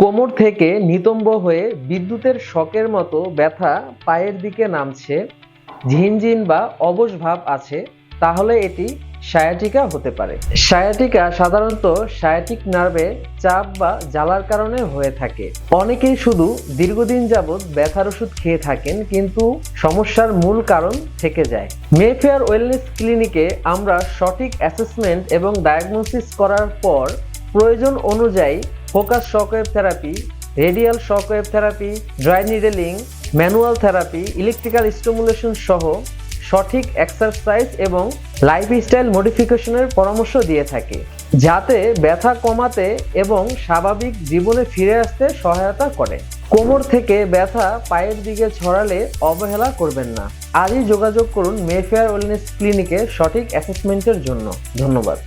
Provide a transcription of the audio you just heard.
কোমর থেকে নিতম্ব হয়ে বিদ্যুতের শকের মতো ব্যথা পায়ের দিকে নামছে, ঝিনঝিন বা অবশ ভাব আছে, তাহলে এটি সায়াটিকা হতে পারে। সায়াটিকা সাধারণত সায়াটিক নার্ভে চাপ বা জ্বালার কারণে হয়ে থাকে। অনেকেই শুধু দীর্ঘদিন যাবৎ ব্যথার ওষুধ খেয়ে থাকেন, কিন্তু সমস্যার মূল কারণ থেকে যায়। মেফেয়ার ওয়েলনেস ক্লিনিকে আমরা সঠিক অ্যাসেসমেন্ট এবং ডায়াগনোসিস করার পর প্রয়োজন অনুযায়ী focus shockwave therapy, radial shockwave therapy, dry needling, manual therapy, electrical stimulation সহ সঠিক এক্সারসাইজ এবং লাইফস্টাইল মডিফিকেশনের পরামর্শ দিয়ে থাকে, যাতে ব্যথা কমাতে এবং স্বাভাবিক জীবনে ফিরে আসতে সহায়তা করে। কোমর থেকে ব্যথা পায়ের দিকে ছড়ালে অবহেলা করবেন না। আজই যোগাযোগ করুন মেফেয়ার ওয়েলনেস ক্লিনিকে সঠিক অ্যাসেসমেন্টের জন্য। ধন্যবাদ।